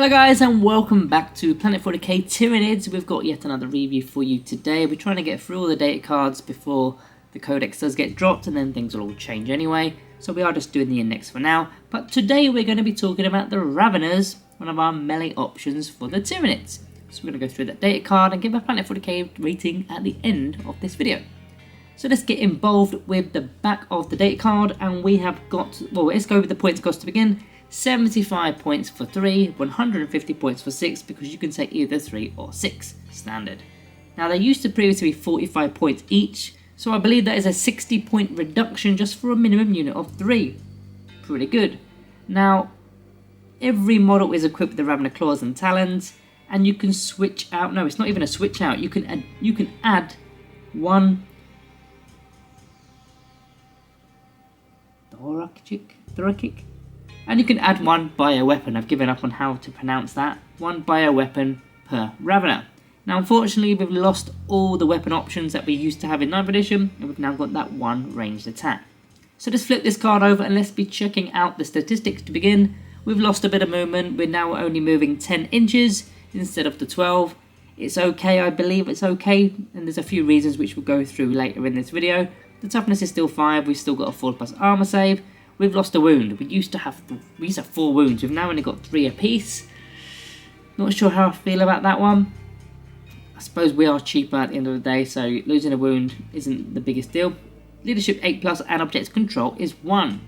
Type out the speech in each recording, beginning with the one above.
Hello guys and welcome back to Planet 40k Tyranids. We've got yet another review for you today. We're trying to get through all the data cards before the codex does get dropped and then things will all change anyway. So we are just doing the index for now. But today we're going to be talking about the Raveners, one of our melee options for the Tyranids. So we're going to go through that data card and give a Planet 40k rating at the end of this video. So let's get involved with the back of the data card, and we have got, well, let's go with the points cost to begin. 75 points for 3, 150 points for 6, because you can say either 3 or 6 standard. Now they used to previously be 45 points each, so I believe that is a 60 point reduction just for a minimum unit of 3. Pretty good. Now every model is equipped with the Ravener claws and talons, and you can switch out, no, it's not even a switch out, you can add one Thorakic, and you can add one bioweapon. I've given up on how to pronounce that. One bioweapon per Ravener. Now unfortunately we've lost all the weapon options that we used to have in 9th edition, and we've now got that one ranged attack. So let's flip this card over and let's be checking out the statistics to begin. We've lost a bit of movement. We're now only moving 10 inches instead of the 12. It's okay, I believe it's okay, and there's a few reasons which we'll go through later in this video. The toughness is still 5, we've still got a 4+ armor save. We've lost a wound. We used to have 4 wounds, we've now only got 3 apiece. Not sure how I feel about that one. I suppose we are cheaper at the end of the day, so losing a wound isn't the biggest deal. Leadership 8+ and objective control is 1.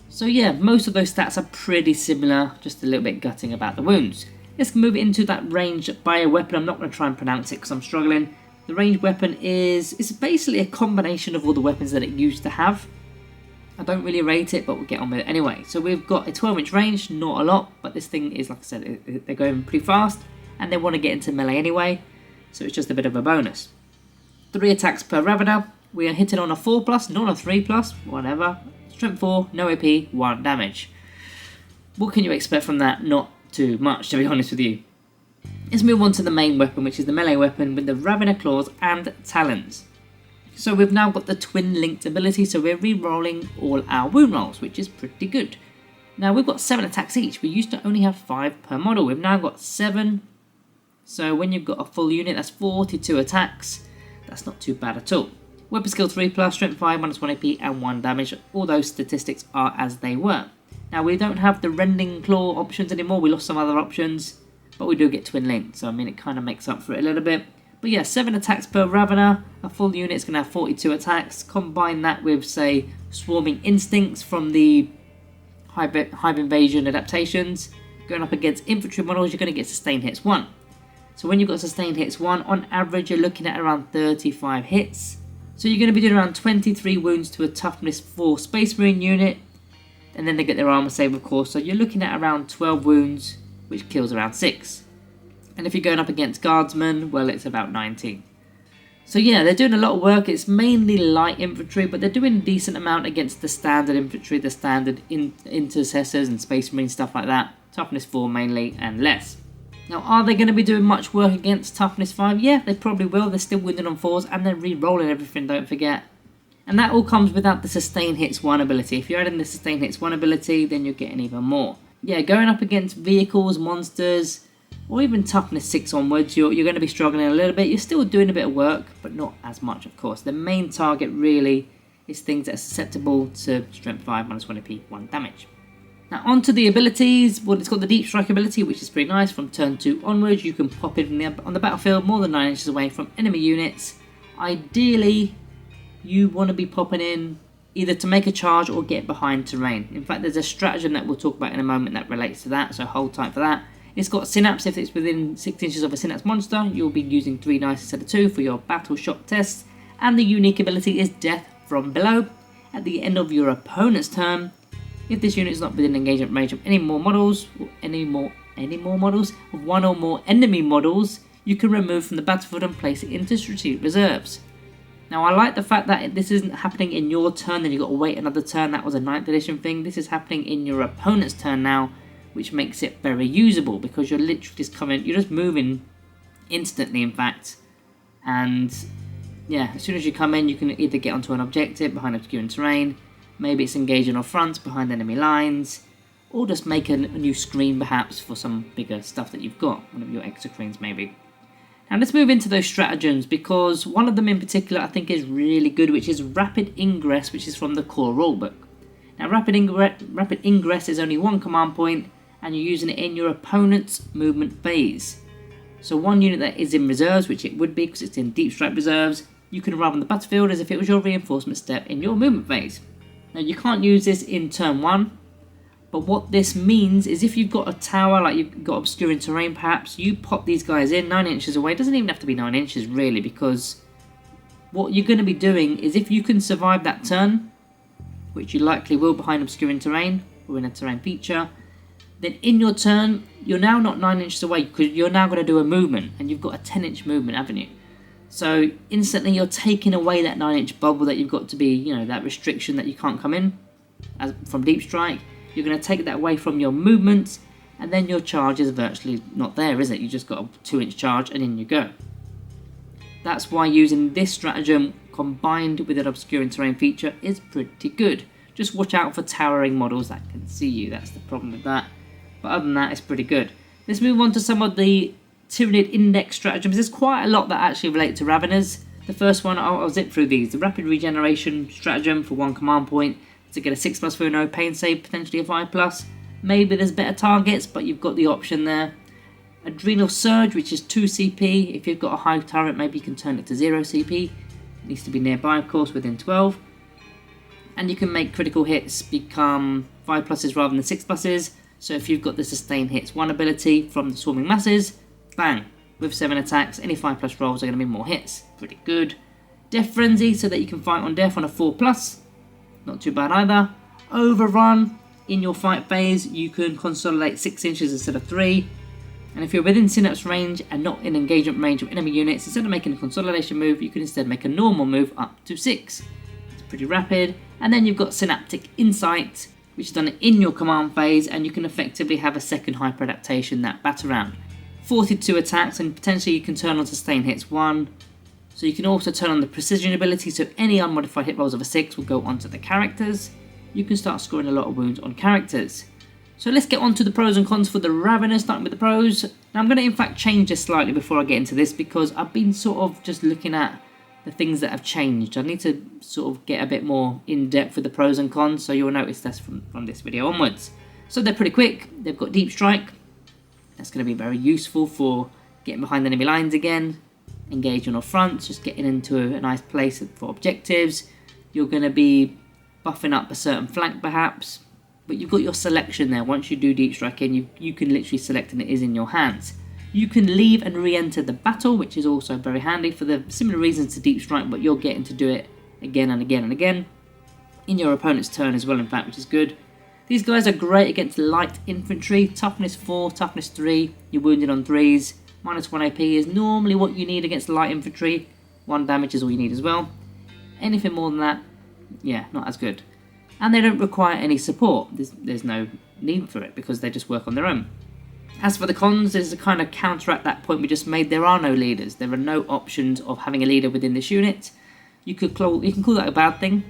So yeah, most of those stats are pretty similar, just a little bit gutting about the wounds. Let's move into that ranged bioweapon. I'm not going to try and pronounce it because I'm struggling. The ranged weapon it's basically a combination of all the weapons that it used to have. I don't really rate it, but we'll get on with it anyway. So we've got a 12-inch range, not a lot, but this thing is, like I said, they're going pretty fast, and they want to get into melee anyway, so it's just a bit of a bonus. 3 attacks per Ravener. We are hitting on a 4+, not a 3+, whatever. Strength 4, no AP, 1 damage. What can you expect from that? Not too much, to be honest with you. Let's move on to the main weapon, which is the melee weapon with the Ravener claws and talons. So we've now got the twin linked ability, so we're re-rolling all our wound rolls, which is pretty good. Now we've got 7 attacks each. We used to only have 5 per model. We've now got 7. So when you've got a full unit, that's 42 attacks. That's not too bad at all. Weapon skill 3+, strength 5, -1 AP and 1 damage. All those statistics are as they were. Now we don't have the rending claw options anymore. We lost some other options, but we do get twin linked. So I mean, it kind of makes up for it a little bit. But yeah, 7 attacks per Ravener. A full unit is going to have 42 attacks. Combine that with, say, Swarming Instincts from the Hive Invasion adaptations. Going up against infantry models, you're going to get sustained hits 1. So when you've got sustained hits 1, on average you're looking at around 35 hits. So you're going to be doing around 23 wounds to a toughness 4 Space Marine unit. And then they get their armor save, of course. So you're looking at around 12 wounds, which kills around 6. And if you're going up against guardsmen, well, it's about 19. So yeah, they're doing a lot of work. It's mainly light infantry, but they're doing a decent amount against the standard infantry, the standard intercessors and space marine, stuff like that. Toughness 4 mainly and less. Now, are they going to be doing much work against toughness 5? Yeah, they probably will. They're still winning on 4s and they're re-rolling everything, don't forget. And that all comes without the sustain hits 1 ability. If you're adding the sustain hits 1 ability, then you're getting even more. Yeah, going up against vehicles, monsters, or even toughness 6 onwards, you're going to be struggling a little bit. You're still doing a bit of work, but not as much, of course. The main target really is things that are susceptible to strength 5, -1 AP, 1 damage. Now onto the abilities. Well, it's got the deep strike ability, which is pretty nice. From turn 2 onwards, you can pop in on the battlefield more than 9 inches away from enemy units. Ideally, you want to be popping in either to make a charge or get behind terrain. In fact, there's a stratagem that we'll talk about in a moment that relates to that, so hold tight for that. It's got Synapse. If it's within 6 inches of a Synapse monster, you'll be using 3 dice instead of 2 for your battle shock tests. And the unique ability is Death from Below. At the end of your opponent's turn, if this unit is not within engagement range of any more models, or any more models, of 1 or more enemy models, you can remove from the battlefield and place it into strategic reserves. Now I like the fact that this isn't happening in your turn, then you've got to wait another turn. That was a 9th edition thing. This is happening in your opponent's turn now, which makes it very usable because you're literally just you're just moving instantly, in fact. And yeah, as soon as you come in, you can either get onto an objective behind obscuring terrain, maybe it's engaging on fronts behind enemy lines, or just make a new screen perhaps for some bigger stuff that you've got, one of your extra screens maybe. Now let's move into those stratagems, because one of them in particular I think is really good, which is Rapid Ingress, which is from the core rulebook. Now Rapid Ingress is only one command point, and you're using it in your opponent's movement phase. So one unit that is in reserves, which it would be because it's in Deep Strike reserves, you can arrive on the battlefield as if it was your reinforcement step in your movement phase. Now you can't use this in turn 1, but what this means is if you've got a tower, like you've got obscuring terrain perhaps, you pop these guys in 9 inches away. It doesn't even have to be 9 inches really, because what you're going to be doing is if you can survive that turn, which you likely will behind obscuring terrain or in a terrain feature, then in your turn you're now not 9 inches away, because you're now going to do a movement, and you've got a 10-inch movement, haven't you? So instantly you're taking away that 9-inch bubble that you've got to be, you know, that restriction that you can't come in from Deep Strike. You're going to take that away from your movements, and then your charge is virtually not there, is it? You just got a 2-inch charge and in you go. That's why using this stratagem combined with an obscuring terrain feature is pretty good. Just watch out for towering models that can see you, that's the problem with that. But other than that, it's pretty good. Let's move on to some of the Tyranid index stratagems. There's quite a lot that actually relate to Raveners. The first one, I'll zip through these. The Rapid Regeneration stratagem for one command point to get a 6+ for no pain save, potentially a 5+. Maybe there's better targets, but you've got the option there. Adrenal Surge, which is 2 CP. If you've got a high turret, maybe you can turn it to 0 CP. It needs to be nearby, of course, within 12. And you can make critical hits become 5+ rather than 6+. So if you've got the Sustain Hits 1 ability from the Swarming Masses, bang, with 7 attacks, any 5+ rolls are going to be more hits. Pretty good. Death Frenzy, so that you can fight on death on a 4+. Not too bad either. Overrun, in your fight phase, you can consolidate 6 inches instead of 3. And if you're within Synapse range and not in engagement range of enemy units, instead of making a consolidation move, you can instead make a normal move up to 6. It's pretty rapid. And then you've got Synaptic Insight, which is done in your command phase, and you can effectively have a second hyper adaptation that batter round. 42 attacks, and potentially you can turn on Sustain Hits 1. So you can also turn on the Precision ability, so any unmodified hit rolls of a 6 will go onto the characters. You can start scoring a lot of wounds on characters. So let's get on to the pros and cons for the Ravener, starting with the pros. Now I'm going to in fact change this slightly before I get into this, because I've been sort of just looking at the things that have changed. I need to sort of get a bit more in depth with the pros and cons, so you'll notice this from this video onwards. So they're pretty quick, they've got Deep Strike. That's going to be very useful for getting behind enemy lines again, engaging on fronts, just getting into a nice place for objectives. You're going to be buffing up a certain flank perhaps, but you've got your selection there. Once you do Deep Strike in, you can literally select and it is in your hands. You can leave and re-enter the battle, which is also very handy for the similar reasons to Deep Strike, but you're getting to do it again and again and again in your opponent's turn as well, in fact, which is good. These guys are great against light infantry. Toughness 4, toughness 3, you're wounded on 3s. -1 AP is normally what you need against light infantry. 1 damage is all you need as well. Anything more than that, yeah, not as good. And they don't require any support. There's no need for it, because they just work on their own. As for the cons, is to kind of counteract that point we just made. There are no leaders. There are no options of having a leader within this unit. You can call that a bad thing.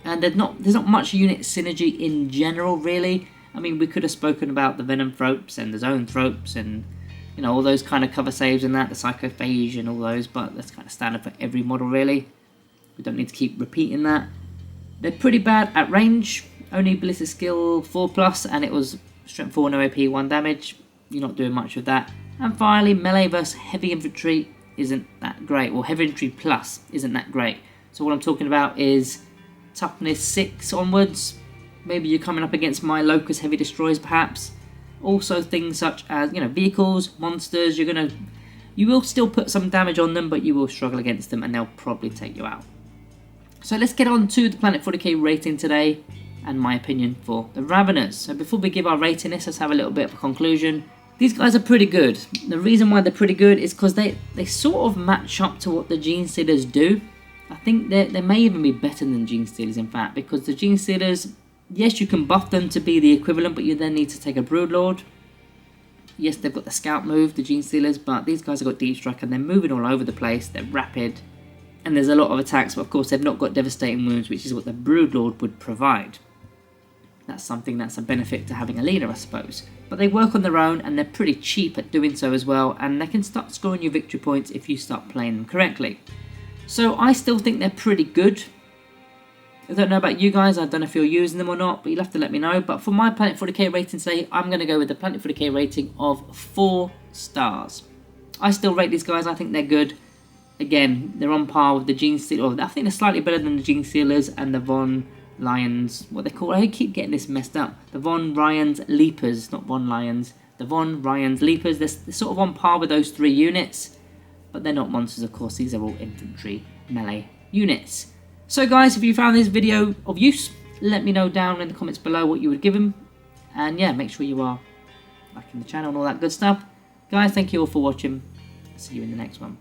And there's not much unit synergy in general, really. I mean, we could have spoken about the Venom Thropes and the Zone Thropes and, you know, all those kind of cover saves and that, the Psychophage and all those, but that's kind of standard for every model, really. We don't need to keep repeating that. They're pretty bad at range. Only Ballistic Skill 4+, and it was Strength 4, no AP, 1 damage. You're not doing much with that. And finally, melee versus heavy infantry isn't that great. Well, heavy infantry plus isn't that great. So what I'm talking about is toughness 6 onwards. Maybe you're coming up against my Locust heavy destroyers, perhaps. Also things such as, you know, vehicles, monsters. You will still put some damage on them, but you will struggle against them, and they'll probably take you out. So let's get on to the Planet 40k rating today, and my opinion for the Raveners. So before we give our rating, let's have a little bit of a conclusion. These guys are pretty good. The reason why they're pretty good is because they sort of match up to what the Gene Stealers do. I think they may even be better than Gene Stealers, in fact, because the Gene Stealers, yes, you can buff them to be the equivalent, but you then need to take a Broodlord. Yes, they've got the Scout move, the Gene Stealers, but these guys have got Deep Strike, and they're moving all over the place. They're rapid, and there's a lot of attacks, but of course they've not got devastating wounds, which is what the Broodlord would provide. that's something that's a benefit to having a leader, I suppose. But they work on their own, and they're pretty cheap at doing so as well, and they can start scoring you victory points if you start playing them correctly. So I still think they're pretty good. I don't know about you guys, I don't know if you're using them or not, but you'll have to let me know. But for my Planet 40k rating today, I'm going to go with the Planet 40k rating of 4 stars. I still rate these guys, I think they're good. Again, they're on par with the Gene Stealers. I think they're slightly better than the Gene Stealers and the Von Lions, what they call, I keep getting this messed up. The Von Ryans Leapers, not Von Lions. The Von Ryans Leapers, they're sort of on par with those 3 units. But they're not monsters, of course, these are all infantry melee units. So guys, if you found this video of use, let me know down in the comments below what you would give them. And yeah, make sure you are liking the channel and all that good stuff. Guys, thank you all for watching. See you in the next one.